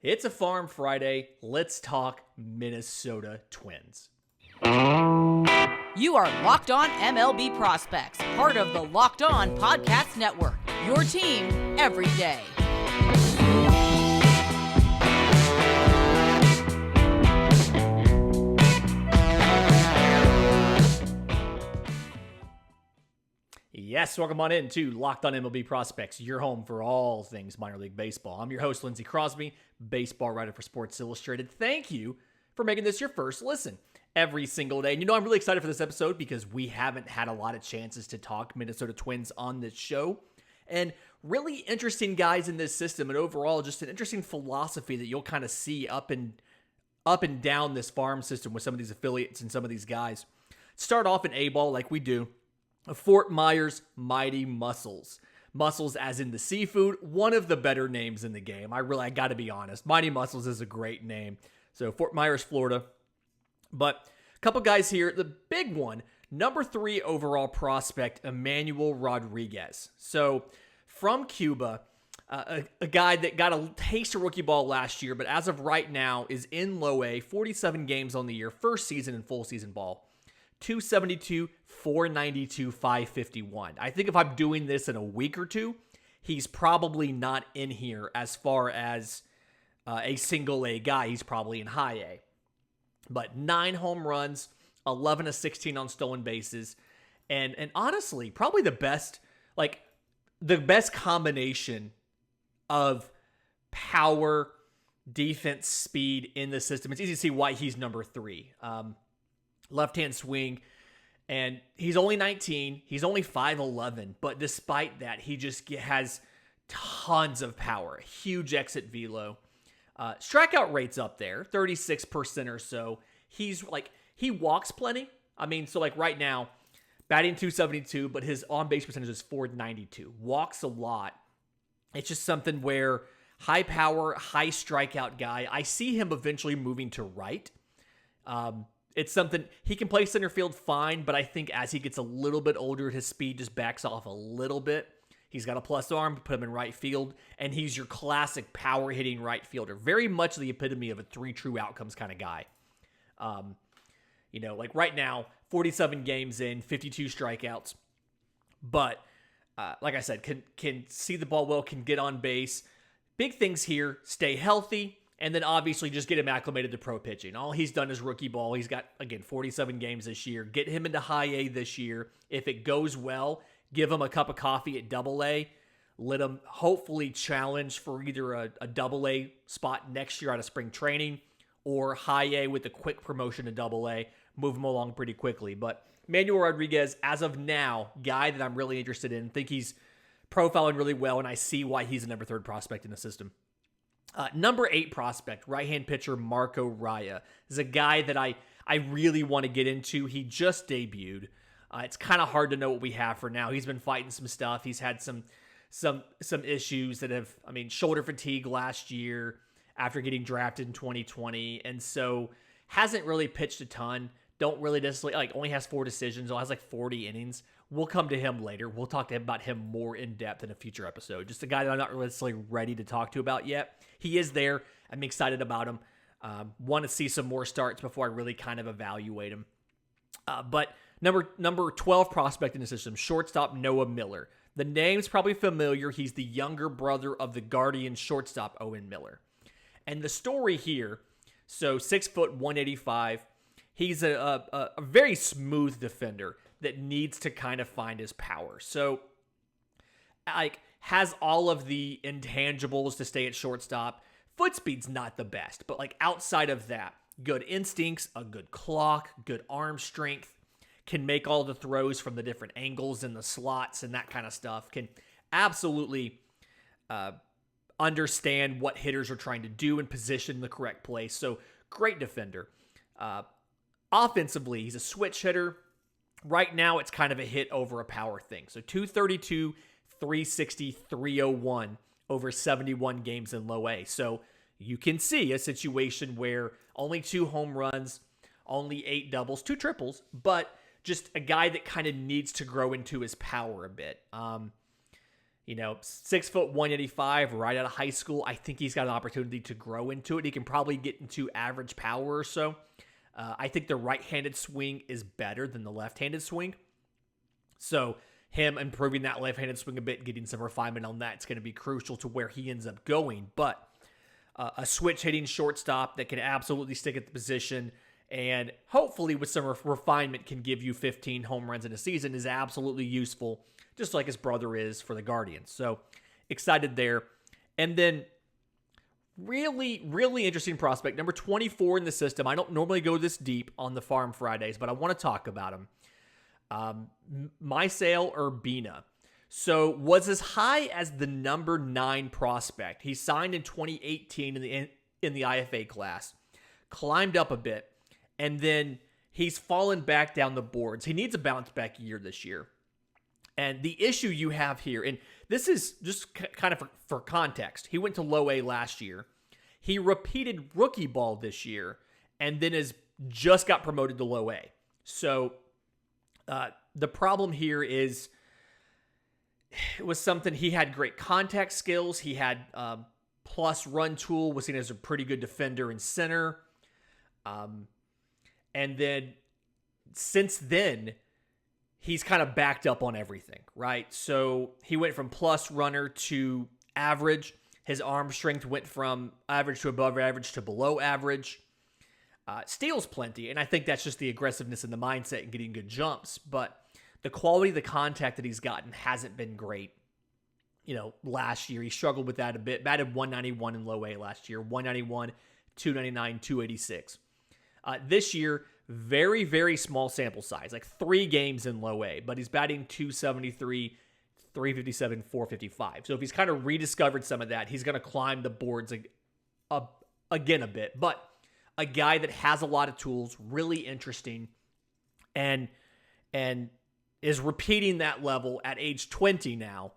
It's a Farm Friday. Let's talk Minnesota Twins. You are Locked On MLB Prospects, part of the Locked On Podcast Network. Your team every day. Yes, welcome on in to Locked On MLB Prospects, your home for all things minor league baseball. I'm your host, Lindsey Crosby, baseball writer for Sports Illustrated. Thank you for making this your first listen every single day. And you know, I'm really excited for this episode because we haven't had a lot of chances to talk Minnesota Twins on this show. And really interesting guys in this system, and overall just an interesting philosophy that you'll kind of see up and down this farm system with some of these affiliates and some of these guys. Start off in A-ball like we do. Fort Myers Mighty Mussels. Mussels as in the seafood, one of the better names in the game. I got to be honest. Mighty Mussels is a great name. So Fort Myers, Florida. But a couple guys here. The big one, number 3 overall prospect, Emmanuel Rodriguez. So from Cuba, a guy that got a taste of rookie ball last year, but as of right now is in low A, 47 games on the year, first season in full season ball. 272, 492, 551. I think if I'm doing this in a week or two, he's probably not in here as far as a single A guy. He's probably in high A. But 9 home runs, 11 of 16 on stolen bases, and honestly, probably the best combination of power, defense, speed in the system. It's easy to see why he's number 3. Left-hand swing, and he's only 19. He's only 5'11", but despite that, he just has tons of power. Huge exit velo. Strikeout rate's up there, 36% or so. He walks plenty. I mean, so like right now, batting 272, but his on-base percentage is 492. Walks a lot. It's just something where high power, high strikeout guy. I see him eventually moving to right. It's something, he can play center field fine, but I think as he gets a little bit older, his speed just backs off a little bit. He's got a plus arm, put him in right field, and he's your classic power hitting right fielder. Very much the epitome of a 3 true outcomes kind of guy. Like right now, 47 games in, 52 strikeouts. But like I said, can see the ball well, can get on base. Big things here, stay healthy. And then obviously just get him acclimated to pro pitching. All he's done is rookie ball. He's got, again, 47 games this year. Get him into high A this year. If it goes well, give him a cup of coffee at double A. Let him hopefully challenge for either a double A spot next year out of spring training or high A with a quick promotion to double A. Move him along pretty quickly. But Emmanuel Rodriguez, as of now, guy that I'm really interested in. Think he's profiling really well, and I see why he's a number 3 prospect in the system. Number 8 prospect, right-hand pitcher Marco Raya, is a guy that I really want to get into. He just debuted. It's kind of hard to know what we have for now. He's been fighting some stuff. He's had some issues that have, shoulder fatigue last year after getting drafted in 2020, and so hasn't really pitched a ton. Don't really necessarily, only has 4 decisions. Only has 40 innings. We'll come to him later. We'll talk to him about him more in depth in a future episode. Just a guy that I'm not really necessarily ready to talk to about yet. He is there. I'm excited about him. Want to see some more starts before I really kind of evaluate him. But number 12 prospect in the system, shortstop Noah Miller. The name's probably familiar. He's the younger brother of the Guardian shortstop Owen Miller. And the story here, so 6 foot 185. He's a very smooth defender that needs to kind of find his power. So, has all of the intangibles to stay at shortstop. Foot speed's not the best, but outside of that, good instincts, a good clock, good arm strength, can make all the throws from the different angles and the slots and that kind of stuff, can absolutely understand what hitters are trying to do and position in the correct place. So, great defender. Offensively, he's a switch hitter. Right now, it's kind of a hit over a power thing. So 232, 360, 301 over 71 games in low A. So you can see a situation where only 2 home runs, only 8 doubles, 2 triples, but just a guy that kind of needs to grow into his power a bit. 6 foot 185 right out of high school. I think he's got an opportunity to grow into it. He can probably get into average power or so. I think the right-handed swing is better than the left-handed swing. So him improving that left-handed swing a bit, getting some refinement on that, it's going to be crucial to where he ends up going. But a switch-hitting shortstop that can absolutely stick at the position and hopefully with some refinement can give you 15 home runs in a season is absolutely useful, just like his brother is for the Guardians. So excited there. And then really, really interesting prospect, number 24 in the system. I don't normally go this deep on the Farm Fridays, but I want to talk about him. Misael Urbina. So was as high as the number 9 prospect. He signed in 2018 in the IFA class, climbed up a bit, and then he's fallen back down the boards. He needs a bounce back year this year. And the issue you have here, and this is just kind of for context, he went to low A last year. He repeated rookie ball this year, and then just got promoted to low A. So the problem here is it was something, he had great contact skills. He had plus run tool, was seen as a pretty good defender in center. And then since then, he's kind of backed up on everything, right? So he went from plus runner to average. His arm strength went from average to above average to below average. Steals plenty, and I think that's just the aggressiveness and the mindset and getting good jumps. But the quality of the contact that he's gotten hasn't been great. Last year he struggled with that a bit. Batted 191 in low A last year, 191, 299, 286. This year, very, very small sample size, like 3 games in low A, but he's batting 273, 357, 455. So if he's kind of rediscovered some of that, he's going to climb the boards again a bit. But a guy that has a lot of tools, really interesting, and is repeating that level at age 20 now.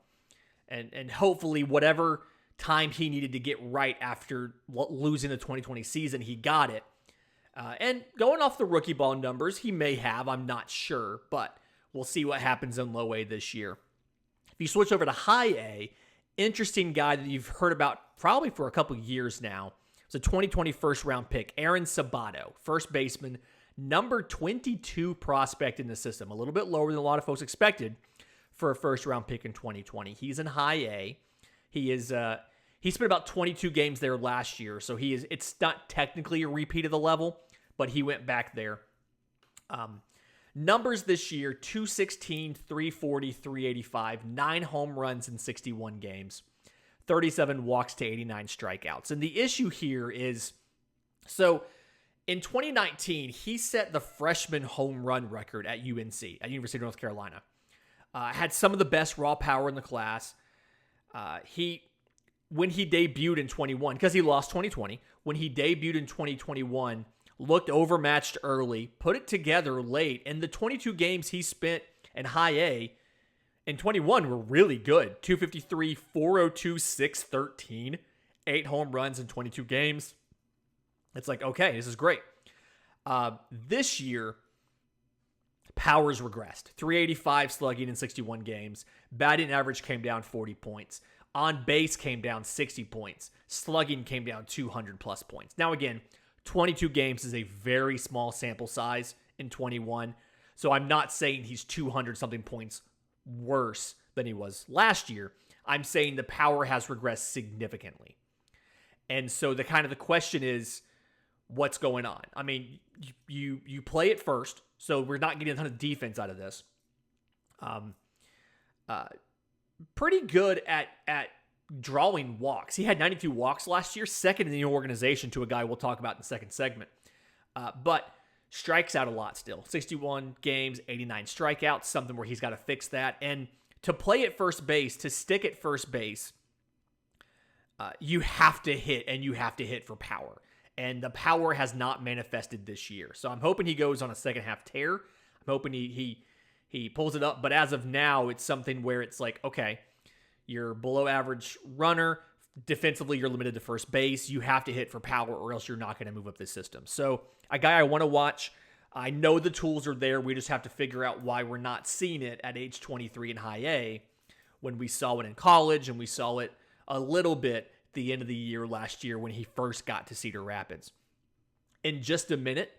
And hopefully whatever time he needed to get right after losing the 2020 season, he got it. And going off the rookie ball numbers, he may have, I'm not sure, but we'll see what happens in low A this year. If you switch over to high A, interesting guy that you've heard about probably for a couple years now. It's a 2020 first round pick, Aaron Sabato, first baseman, number 22 prospect in the system, a little bit lower than a lot of folks expected for a first round pick in 2020. He's in high A. He spent about 22 games there last year, so it's not technically a repeat of the level, but he went back there. Numbers this year, 216, 340, 385, 9 home runs in 61 games, 37 walks to 89 strikeouts. And the issue here is, so in 2019, he set the freshman home run record at UNC, at University of North Carolina. Had some of the best raw power in the class. When he debuted in 21, because he lost 2020, when he debuted in 2021, looked overmatched early, put it together late, and the 22 games he spent in high A in 21 were really good. 253, 402, 613, 8 home runs in 22 games. It's like, okay, this is great. This year, power's regressed. 385 slugging in 61 games. Batting average came down 40 points. On base came down 60 points. Slugging came down 200 plus points. Now again, 22 games is a very small sample size in 21. So I'm not saying he's 200 something points worse than he was last year. I'm saying the power has regressed significantly. And so the question is, what's going on? I mean, you play it first, so we're not getting a ton of defense out of this. Pretty good at drawing walks. He had 92 walks last year, second in the organization to a guy we'll talk about in the second segment. But strikes out a lot still. 61 games, 89 strikeouts, something where he's got to fix that. And to play at first base, to stick at first base, you have to hit, and you have to hit for power. And the power has not manifested this year. So I'm hoping he goes on a second half tear. I'm hoping he pulls it up. But as of now, it's something where it's like, okay, you're below average runner. Defensively, you're limited to first base. You have to hit for power or else you're not going to move up this system. So a guy I want to watch. I know the tools are there. We just have to figure out why we're not seeing it at age 23 in high A when we saw it in college, and we saw it a little bit at the end of the year last year when he first got to Cedar Rapids. In just a minute,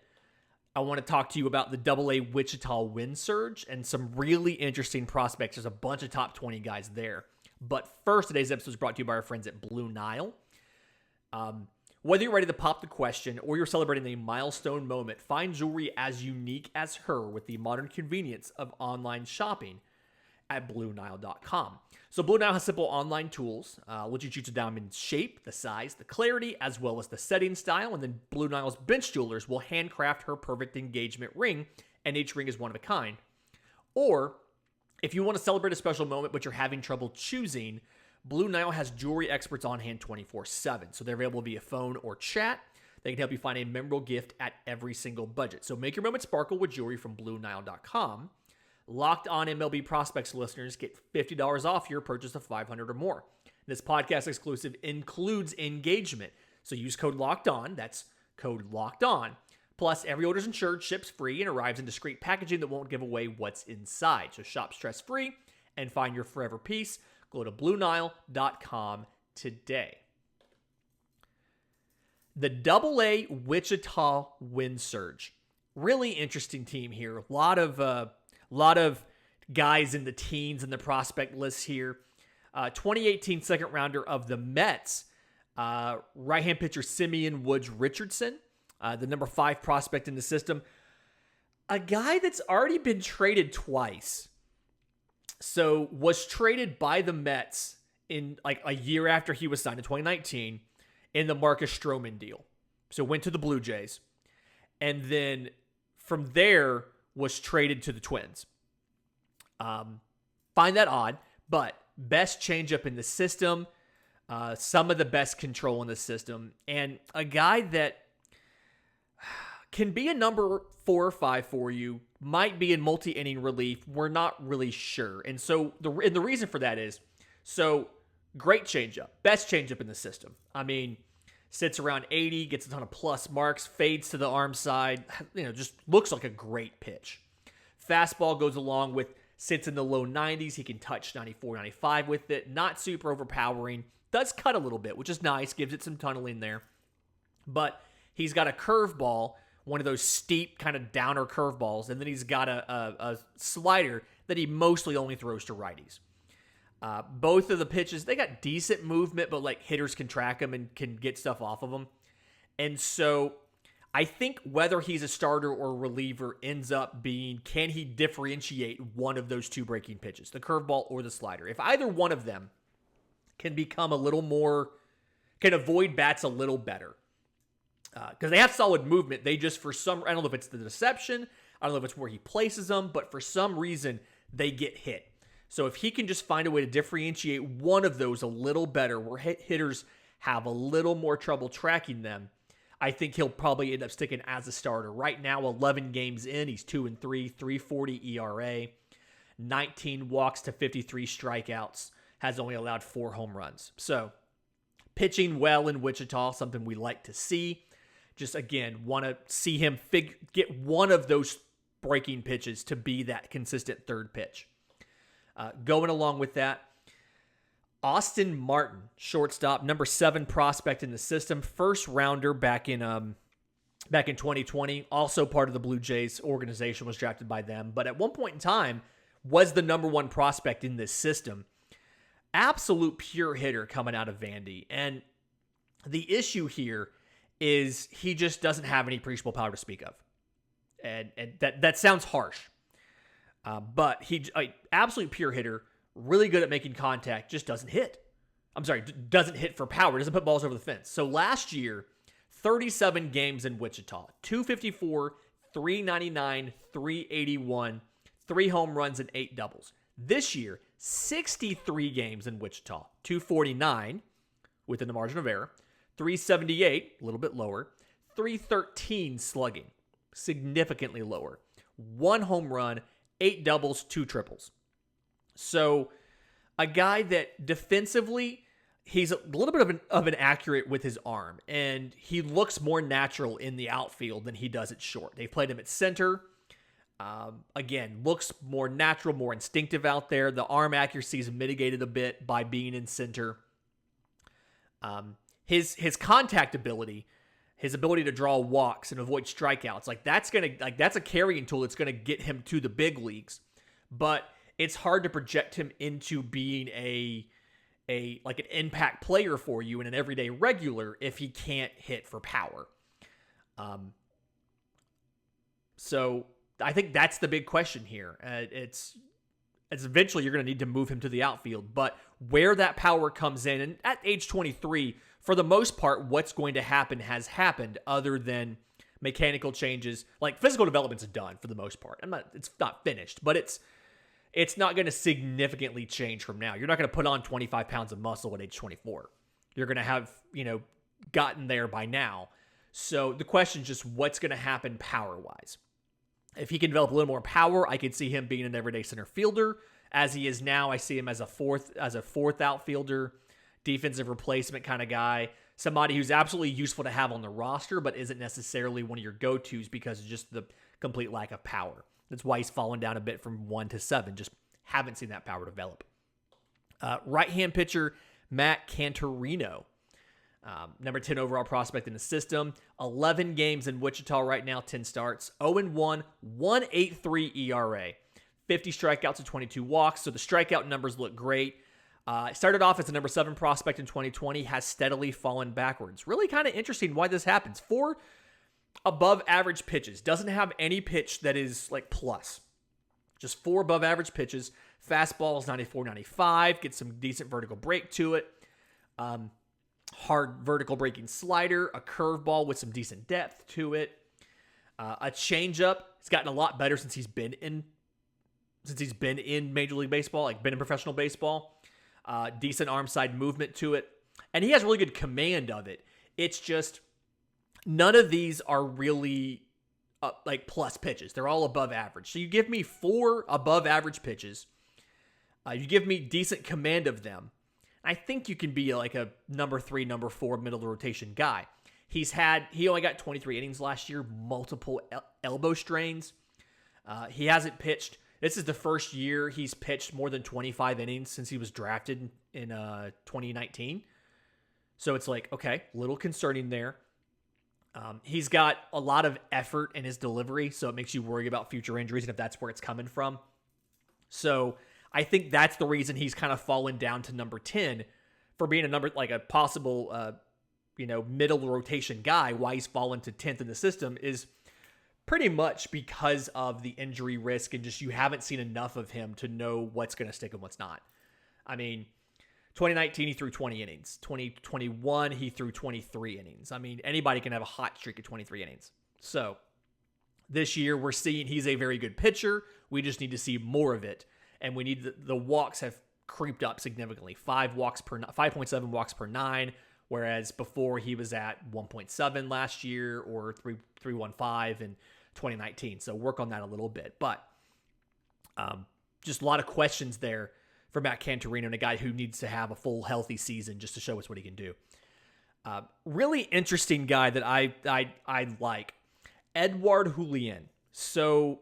I want to talk to you about the AA Wichita win surge and some really interesting prospects. There's a bunch of top 20 guys there. But first, today's episode is brought to you by our friends at Blue Nile. Whether you're ready to pop the question or you're celebrating a milestone moment, find jewelry as unique as her with the modern convenience of online shopping at BlueNile.com. So Blue Nile has simple online tools, let you choose a diamond's shape, the size, the clarity, as well as the setting style. And then Blue Nile's bench jewelers will handcraft her perfect engagement ring, and each ring is one of a kind. Or if you want to celebrate a special moment but you're having trouble choosing, Blue Nile has jewelry experts on hand 24/7. So they're available via phone or chat. They can help you find a memorable gift at every single budget. So make your moment sparkle with jewelry from BlueNile.com. Locked On MLB Prospects listeners get $50 off your purchase of $500 or more. This podcast exclusive includes engagement. So use code Locked On. That's code Locked On. Plus, every order is insured, ships free, and arrives in discreet packaging that won't give away what's inside. So shop stress-free and find your forever piece. Go to BlueNile.com today. The AA Wichita win surge. Really interesting team here. A lot of guys in the teens in the prospect list here. 2018 second rounder of the Mets, right-hand pitcher Simeon Woods Richardson, the number 5 prospect in the system. A guy that's already been traded twice. So was traded by the Mets in like a year after he was signed in 2019 in the Marcus Stroman deal. So went to the Blue Jays. And then from there was traded to the Twins. Find that odd, but best changeup in the system, some of the best control in the system, and a guy that can be a number 4 or 5 for you, might be in multi-inning relief. We're not really sure. And so the reason for that is, so great changeup, best changeup in the system. I mean, sits around 80, gets a ton of plus marks, fades to the arm side, just looks like a great pitch. Fastball goes along with, sits in the low 90s. He can touch 94, 95 with it. Not super overpowering. Does cut a little bit, which is nice. Gives it some tunneling there. But he's got a curveball, one of those steep kind of downer curveballs, and then he's got a slider that he mostly only throws to righties. Both of the pitches, they got decent movement, but like hitters can track them and can get stuff off of them. And so I think whether he's a starter or reliever ends up being, can he differentiate one of those 2 breaking pitches, the curveball or the slider? If either one of them can become a little more, can avoid bats a little better, because they have solid movement. They just, for some, I don't know if it's the deception, I don't know if it's where he places them, but for some reason they get hit. So if he can just find a way to differentiate one of those a little better, where hitters have a little more trouble tracking them, I think he'll probably end up sticking as a starter. Right now, 11 games in, he's 2-3, 3.40 ERA, 19 walks to 53 strikeouts, has only allowed 4 home runs. So pitching well in Wichita, something we like to see. Just, again, want to see him get one of those breaking pitches to be that consistent third pitch. Going along with that, Austin Martin, shortstop, number 7 prospect in the system, first rounder back in 2020, also part of the Blue Jays organization, was drafted by them, but at one point in time was the number 1 prospect in this system. Absolute pure hitter coming out of Vandy. And the issue here is he just doesn't have any appreciable power to speak of. And that sounds harsh. But he, absolute pure hitter, really good at making contact, just doesn't hit. Doesn't hit for power, doesn't put balls over the fence. So last year, 37 games in Wichita, 254, 399, 381, 3 home runs and 8 doubles. This year, 63 games in Wichita, 249 within the margin of error, 378, a little bit lower, 313 slugging, significantly lower, 1 home run, 8 doubles, 2 triples. So a guy that defensively, he's a little bit of an accurate with his arm, and he looks more natural in the outfield than he does at short. They've played him at center. Again, looks more natural, more instinctive out there. The arm accuracy is mitigated a bit by being in center. His contact ability, his ability to draw walks and avoid strikeouts, that's a carrying tool that's gonna get him to the big leagues. But it's hard to project him into being an impact player for you and an everyday regular if he can't hit for power. So I think that's the big question here. It's eventually you're going to need to move him to the outfield, but where that power comes in, and at age 23, for the most part, what's going to happen has happened other than mechanical changes. Like physical development's done for the most part. It's not finished, but it's not going to significantly change from now. You're not going to put on 25 pounds of muscle at age 24. You're going to have, gotten there by now. So the question is just what's going to happen power-wise. If he can develop a little more power, I could see him being an everyday center fielder. As he is now, I see him as a fourth outfielder, defensive replacement kind of guy, somebody who's absolutely useful to have on the roster, but isn't necessarily one of your go-tos because of just the complete lack of power. That's why he's fallen down a bit from 1 to 7. Just haven't seen that power develop. Right-hand pitcher, Matt Canterino. Number 10 overall prospect in the system. 11 games in Wichita right now, 10 starts. 0-1, 1.83 ERA. 50 strikeouts and 22 walks, so the strikeout numbers look great. Started off as a number 7 prospect in 2020, has steadily fallen backwards. Really kind of interesting why this happens. 4 above average pitches. Doesn't have any pitch that is like plus. Just 4 above average pitches. Fastball is 94-95. Gets some decent vertical break to it. Hard vertical breaking slider. A curveball with some decent depth to it. A changeup. It's gotten a lot better since he's been in Major League Baseball, like been in professional baseball. Decent arm side movement to it. And he has really good command of it. It's just none of these are really like plus pitches. They're all above average. So you give me 4 above average pitches. You give me decent command of them. I think you can be like a number 3, number 4 middle of the rotation guy. He only got 23 innings last year, multiple elbow strains. He hasn't pitched. This is the first year he's pitched more than 25 innings since he was drafted in 2019. So it's like, okay, a little concerning there. He's got a lot of effort in his delivery, so it makes you worry about future injuries and if that's where it's coming from. So I think that's the reason he's kind of fallen down to number 10 for being a possible, middle rotation guy. Why he's fallen to 10th in the system is pretty much because of the injury risk and just you haven't seen enough of him to know what's going to stick and what's not. I mean, 2019, he threw 20 innings. 2021, he threw 23 innings. I mean, anybody can have a hot streak of 23 innings. So this year, we're seeing he's a very good pitcher. We just need to see more of it. And we need the walks have creeped up significantly. 5.7 walks per 9, whereas before he was at 1.7 last year or 3.15 in 2019. So work on that a little bit. But just a lot of questions there for Matt Canterino, and a guy who needs to have a full healthy season just to show us what he can do. Really interesting guy that I like, Edouard Julien. So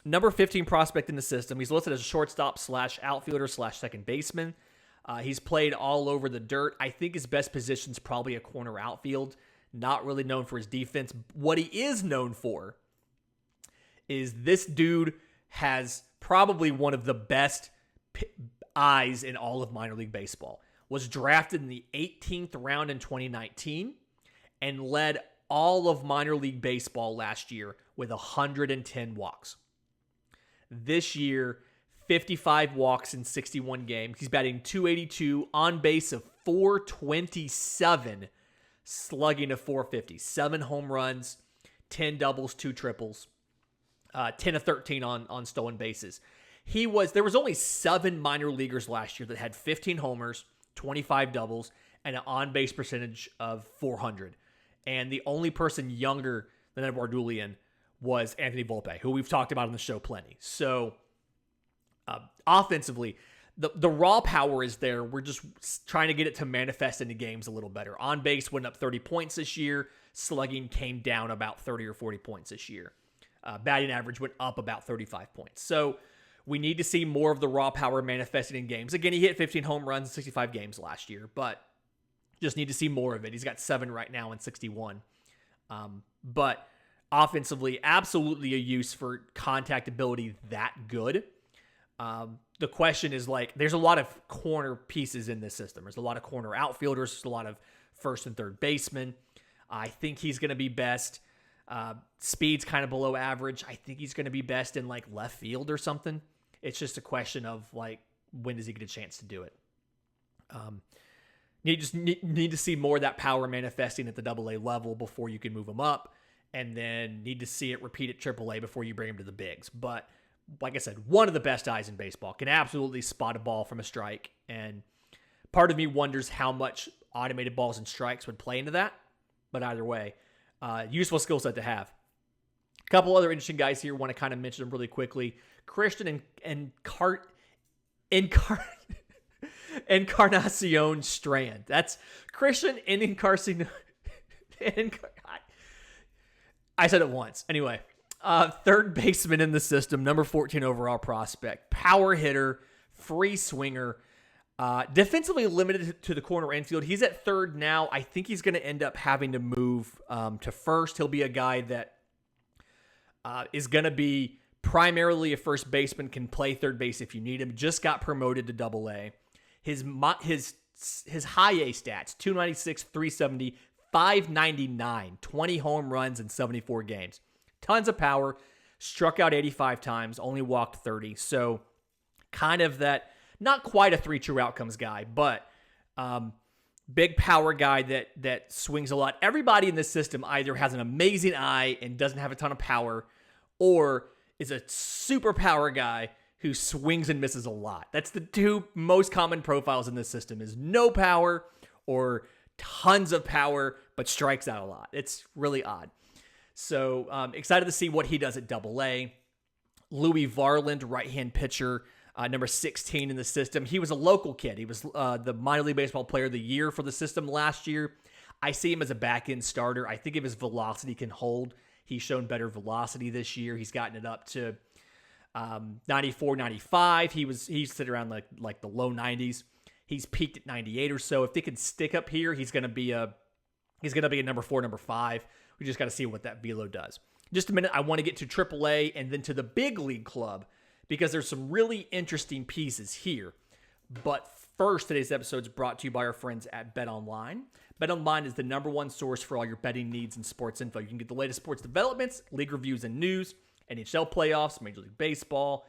number 15 prospect in the system. He's listed as a shortstop / outfielder / second baseman. He's played all over the dirt. I think his best position is probably a corner outfield. Not really known for his defense. What he is known for is this dude has probably one of the best eyes in all of minor league baseball. Was drafted in the 18th round in 2019 and led all of minor league baseball last year with 110 walks. This year, 55 walks in 61 games. He's batting .282, on base of .427, slugging of .450. 7 home runs, 10 doubles, 2 triples, 10 of 13 on stolen bases. There was only 7 minor leaguers last year that had 15 homers, 25 doubles, and an on-base percentage of .400. And the only person younger than Edouard Julien was Anthony Volpe, who we've talked about on the show plenty. So offensively, the raw power is there. We're just trying to get it to manifest into games a little better. On base went up 30 points this year. Slugging came down about 30 or 40 points this year. Batting average went up about 35 points. So we need to see more of the raw power manifested in games. Again, he hit 15 home runs in 65 games last year, but just need to see more of it. He's got 7 right now in 61. But offensively, absolutely a use for contact ability that good. The question is, like, there's a lot of corner pieces in this system. There's a lot of corner outfielders. There's a lot of first and third basemen. I think he's going to be best. Speed's kind of below average. I think he's going to be best in, like, left field or something. It's just a question of, like, when does he get a chance to do it? You just need to see more of that power manifesting at the AA level before you can move him up, and then need to see it repeat at AAA before you bring him to the bigs. But like I said, one of the best eyes in baseball, can absolutely spot a ball from a strike, and part of me wonders how much automated balls and strikes would play into that. But either way, useful skill set to have. A couple other interesting guys here. Want to kind of mention them really quickly. Christian Encarnacion Strand. That's Christian Encarnacion. I said it once. Anyway, third baseman in the system, number 14 overall prospect, power hitter, free swinger, defensively limited to the corner infield. He's at third now. I think he's going to end up having to move to first. He'll be a guy that is going to be primarily a first baseman, can play third base if you need him. Just got promoted to AA. His high-A stats, 296, 370, 599, 20 home runs in 74 games. Tons of power, struck out 85 times, only walked 30. So kind of that, not quite a 3 true outcomes guy, but big power guy that swings a lot. Everybody in this system either has an amazing eye and doesn't have a ton of power, or is a super power guy who swings and misses a lot. That's the two most common profiles in this system, is no power or tons of power, but strikes out a lot. It's really odd. So excited to see what he does at AA. Louis Varland, right-hand pitcher, number 16 in the system. He was a local kid. He was the minor league baseball player of the year for the system last year. I see him as a back-end starter. I think if his velocity can hold, he's shown better velocity this year. He's gotten it up to 94, 95. He's sit around like the low 90s. He's peaked at 98 or so. If they can stick up here, he's going to be a number 4, number 5. We just got to see what that velo does. Just a minute, I want to get to AAA and then to the big league club, because there's some really interesting pieces here. But first, today's episode is brought to you by our friends at BetOnline. BetOnline is the number one source for all your betting needs and sports info. You can get the latest sports developments, league reviews and news, NHL playoffs, Major League Baseball.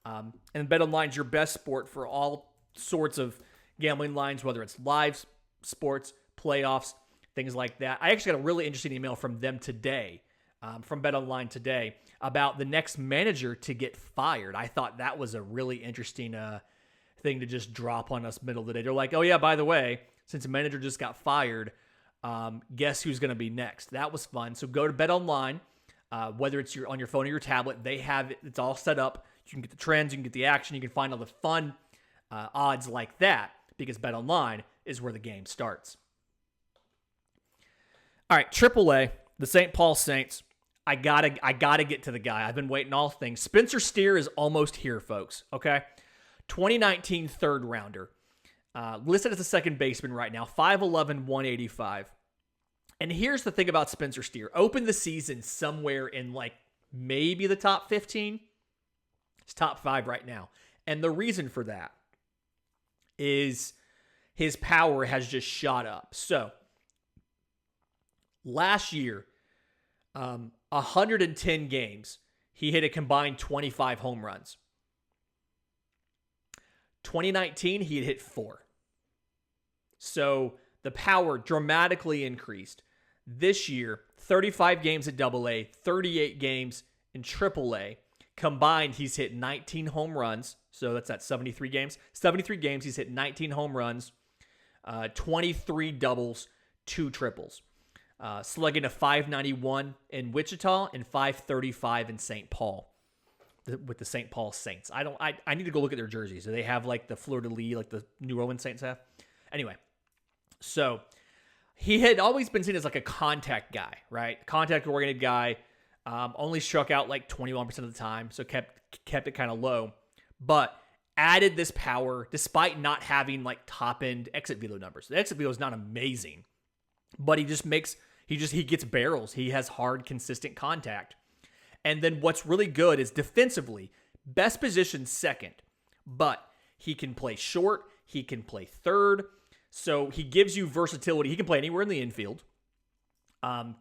And BetOnline is your best sport for all sorts of gambling lines, whether it's live sports, playoffs, things like that. I actually got a really interesting email from them today, from BetOnline today, about the next manager to get fired. I thought that was a really interesting thing to just drop on us middle of the day. They're like, oh yeah, by the way, since a manager just got fired, guess who's going to be next? That was fun. So go to BetOnline, whether it's on your phone or your tablet. They have it. It's all set up. You can get the trends. You can get the action. You can find all the fun odds like that, because BetOnline is where the game starts. All right, AAA, the St. Paul Saints. I gotta get to the guy. I've been waiting all things. Spencer Steer is almost here, folks. Okay, 2019 third rounder, listed as a second baseman right now. 5'11", 185. And here's the thing about Spencer Steer: opened the season somewhere in like maybe the top 15. It's top 5 right now, and the reason for that is his power has just shot up. So last year, 110 games, he hit a combined 25 home runs. 2019, he had hit 4. So the power dramatically increased. This year, 35 games at AA, 38 games in AAA. Combined, he's hit 19 home runs. So that's at 73 games. 73 games, he's hit 19 home runs, 23 doubles, 2 triples. Slugging a 591 in Wichita and 535 in St. Paul with the St. Paul Saints. I need to go look at their jerseys. Do they have like the fleur-de-lis like the New Orleans Saints have? Anyway, so he had always been seen as like a contact guy, right? Contact-oriented guy. Only struck out like 21% of the time, so kept it kind of low. But added this power despite not having like top-end exit velo numbers. The exit velo is not amazing, but he gets barrels. He has hard, consistent contact. And then what's really good is defensively, best position second, but he can play short, he can play third, so he gives you versatility. He can play anywhere in the infield.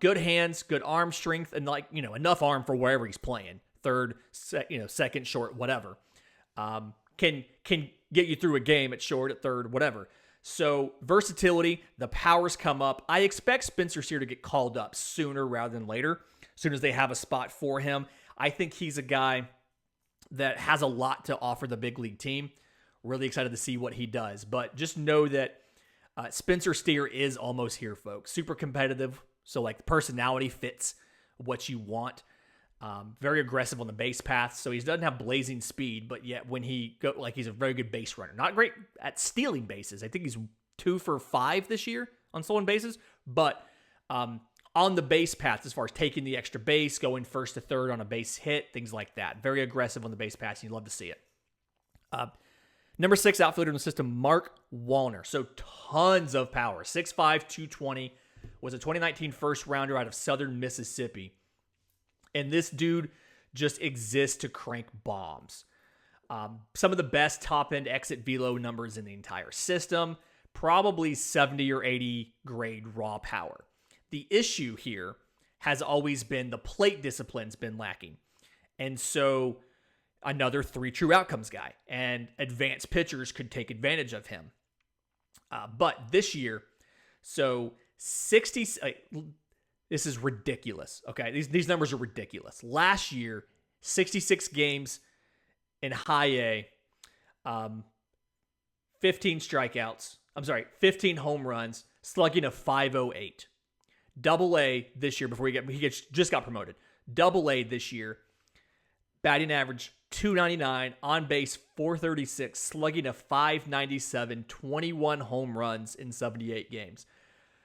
Good hands, good arm strength, and enough arm for wherever he's playing. Third, second, short, whatever. Can get you through a game at short, at third, whatever. So versatility, the powers come up. I expect Spencer Steer to get called up sooner rather than later, as soon as they have a spot for him. I think he's a guy that has a lot to offer the big league team. Really excited to see what he does. But just know that Spencer Steer is almost here, folks. Super competitive. So like the personality fits what you want. Very aggressive on the base path. So he doesn't have blazing speed, but yet when he's a very good base runner. Not great at stealing bases. I think he's 2 for 5 this year on stolen bases. But on the base path, as far as taking the extra base, going first to third on a base hit, things like that. Very aggressive on the base paths, and you love to see it. Number 6 outfielder in the system, Matt Wallner. So tons of power. 6'5", 220. Was a 2019 first rounder out of Southern Mississippi. And this dude just exists to crank bombs. Some of the best top-end exit velo numbers in the entire system. Probably 70 or 80 grade raw power. The issue here has always been the plate discipline's been lacking. And so another 3 true outcomes guy. And advanced pitchers could take advantage of him. But this year, so 60... this is ridiculous, okay? These numbers are ridiculous. Last year, 66 games in High-A, 15 strikeouts. 15 home runs, slugging of .508. AA this year, just got promoted. AA this year, batting average .299, on base .436, slugging of .597, 21 home runs in 78 games.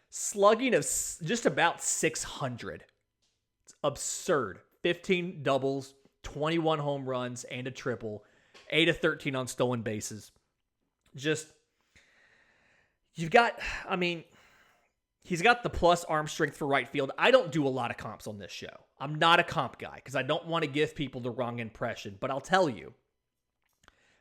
Slugging of just about 600. It's absurd. 15 doubles, 21 home runs, and a triple. 8 of 13 on stolen bases. He's got the plus arm strength for right field. I don't do a lot of comps on this show. I'm not a comp guy because I don't want to give people the wrong impression. But I'll tell you,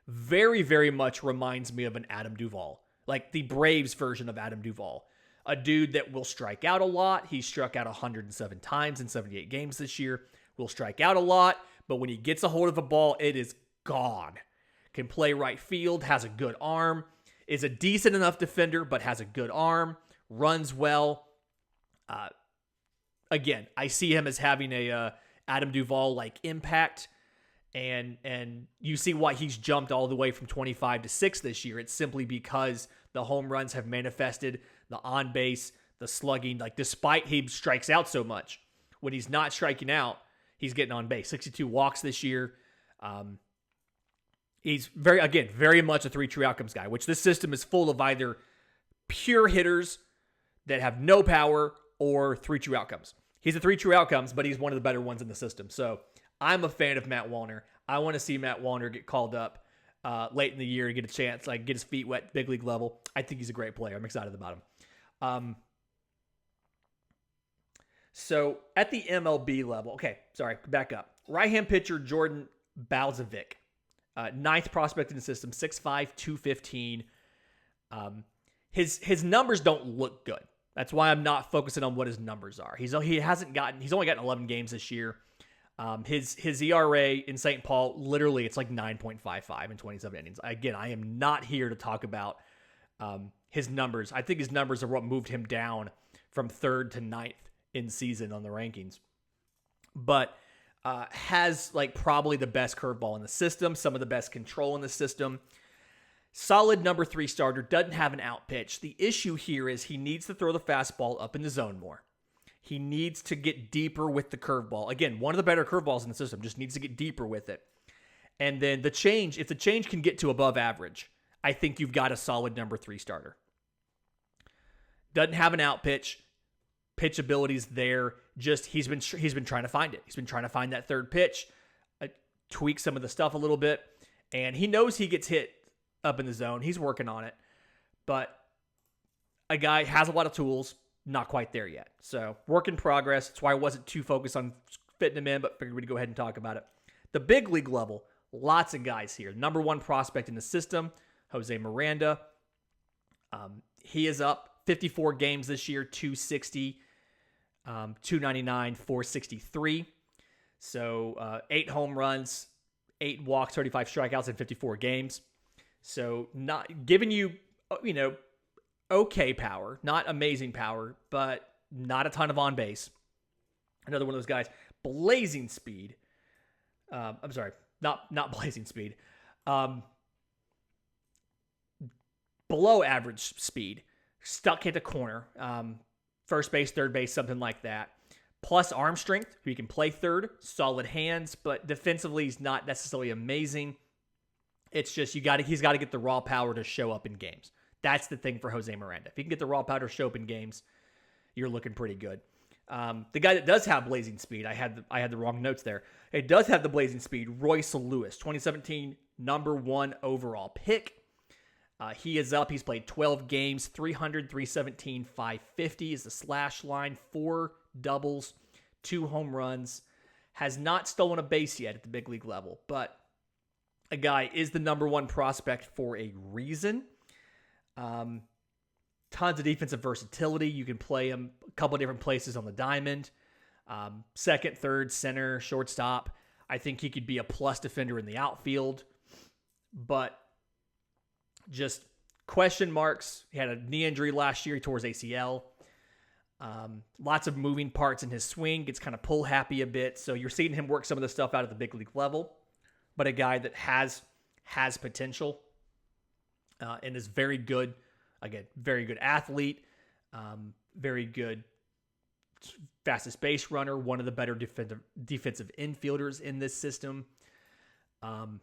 very, very much reminds me of an Adam Duvall. Like the Braves version of Adam Duvall. A dude that will strike out a lot. He struck out 107 times in 78 games this year. Will strike out a lot, but when he gets a hold of a ball, it is gone. Can play right field, has a good arm, is a decent enough defender, but has a good arm, runs well. Again, I see him as having a Adam Duvall-like impact, and you see why he's jumped all the way from 25 to 6 this year. It's simply because the home runs have manifested, the on base, the slugging, despite he strikes out so much, when he's not striking out, he's getting on base. 62 walks this year. He's very much a 3 true outcomes guy, which this system is full of either pure hitters that have no power or 3 true outcomes. He's a 3 true outcomes, but he's one of the better ones in the system. So I'm a fan of Matt Wallner. I want to see Matt Wallner get called up late in the year to get a chance, get his feet wet, big league level. I think he's a great player. I'm excited about him. So at the MLB level, back up. Right-hand pitcher Jordan Balzovic, 9th prospect in the system, 6'5", 215. His numbers don't look good. That's why I'm not focusing on what his numbers are. He's only gotten 11 games this year. His ERA in St. Paul, literally, it's like 9.55 in 27 innings. Again, I am not here to talk about his numbers. I think his numbers are what moved him down from 3rd to 9th in season on the rankings. But has probably the best curveball in the system, some of the best control in the system. Solid number 3 starter, doesn't have an out pitch. The issue here is he needs to throw the fastball up in the zone more. He needs to get deeper with the curveball. Again, one of the better curveballs in the system, just needs to get deeper with it. And then if the change can get to above average, I think you've got a solid number 3 starter. Doesn't have an out pitch. Pitch ability's there. Just he's been trying to find it. He's been trying to find that third pitch, tweak some of the stuff a little bit, and he knows he gets hit up in the zone. He's working on it, but a guy has a lot of tools, not quite there yet. So work in progress. That's why I wasn't too focused on fitting him in, but figured we'd go ahead and talk about it. The big league level, lots of guys here. Number one prospect in the system, Jose Miranda. He is up 54 games this year, 260, 299, 463. So 8 home runs, 8 walks, 35 strikeouts in 54 games. So not giving you, okay power, not amazing power, but not a ton of on base. Another one of those guys, blazing speed. I'm sorry, not blazing speed. Below average speed, stuck at the corner, first base, third base, something like that. Plus arm strength, he can play third, solid hands, but defensively he's not necessarily amazing. It's just he's got to get the raw power to show up in games. That's the thing for Jose Miranda. If he can get the raw power to show up in games, you're looking pretty good. The guy that does have blazing speed, I had the wrong notes there. It does have the blazing speed. Royce Lewis, 2017 number 1 overall pick. He is up. He's played 12 games, 300, 317, 550 is the slash line, 4 doubles, 2 home runs. Has not stolen a base yet at the big league level, but a guy is the number 1 prospect for a reason. Tons of defensive versatility. You can play him a couple of different places on the diamond. Second, third, center, shortstop. I think he could be a plus defender in the outfield, but just question marks. He had a knee injury last year. He tore his ACL. Lots of moving parts in his swing. Gets kind of pull happy a bit. So you're seeing him work some of the stuff out at the big league level, but a guy that has potential and is very good. Again, very good athlete, very good fastest base runner, one of the better defensive infielders in this system. And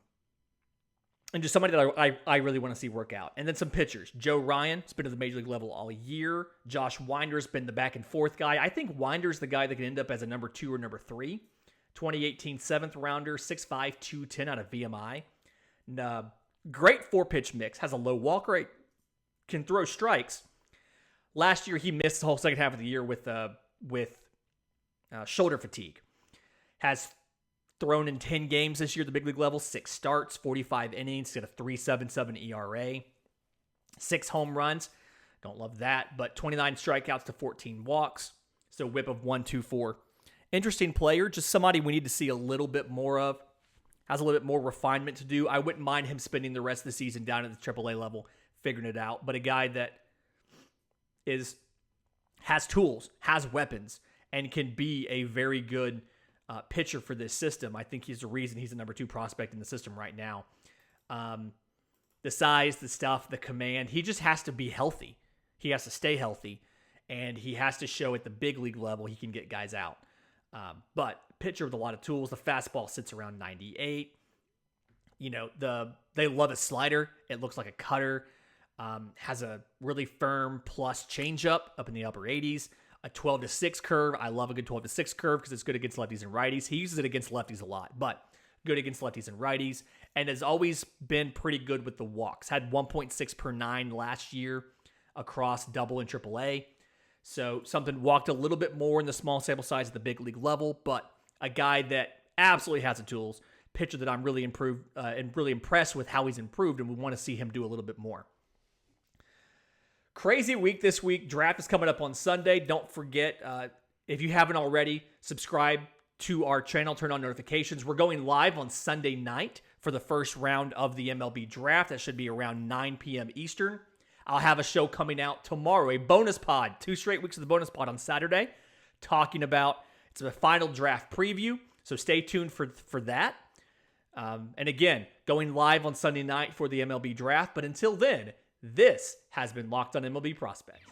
just somebody that I really want to see work out. And then some pitchers. Joe Ryan has been at the major league level all year. Josh Winder's been the back and forth guy. I think Winder's the guy that can end up as a number 2 or number 3. 2018 7th rounder, 6'5", 210 out of VMI. And, great 4-pitch mix. Has a low walk rate. Can throw strikes. Last year, he missed the whole second half of the year with shoulder fatigue. Has thrown in 10 games this year at the big league level, 6 starts, 45 innings, got a 3.77 ERA, 6 home runs. Don't love that, but 29 strikeouts to 14 walks. So whip of 1.24. Interesting player, just somebody we need to see a little bit more of. Has a little bit more refinement to do. I wouldn't mind him spending the rest of the season down at the AAA level, figuring it out. But a guy that has tools, has weapons, and can be a very good pitcher for this system. I think he's the reason he's the number 2 prospect in the system right now. The size, the stuff, the command, he just has to be healthy. He has to stay healthy, and he has to show at the big league level he can get guys out. But pitcher with a lot of tools. The fastball sits around 98. They love a slider. It looks like a cutter. Has a really firm plus changeup up in the upper 80s. A 12-6 curve. I love a good 12-6 curve because it's good against lefties and righties. He uses it against lefties a lot, but good against lefties and righties. And has always been pretty good with the walks. Had 1.6 per 9 last year across double and AAA. So something walked a little bit more in the small sample size at the big league level, but a guy that absolutely has the tools. Pitcher that I'm really impressed with how he's improved, and we want to see him do a little bit more. Crazy week this week. Draft is coming up on Sunday. Don't forget, if you haven't already, subscribe to our channel, turn on notifications. We're going live on Sunday night for the first round of the MLB draft. That should be around 9 p.m. Eastern. I'll have a show coming out tomorrow, a bonus pod, 2 straight weeks of the bonus pod on Saturday, talking about, it's a final draft preview, so stay tuned for that. And again, going live on Sunday night for the MLB draft. But until then, this has been Locked on MLB Prospects.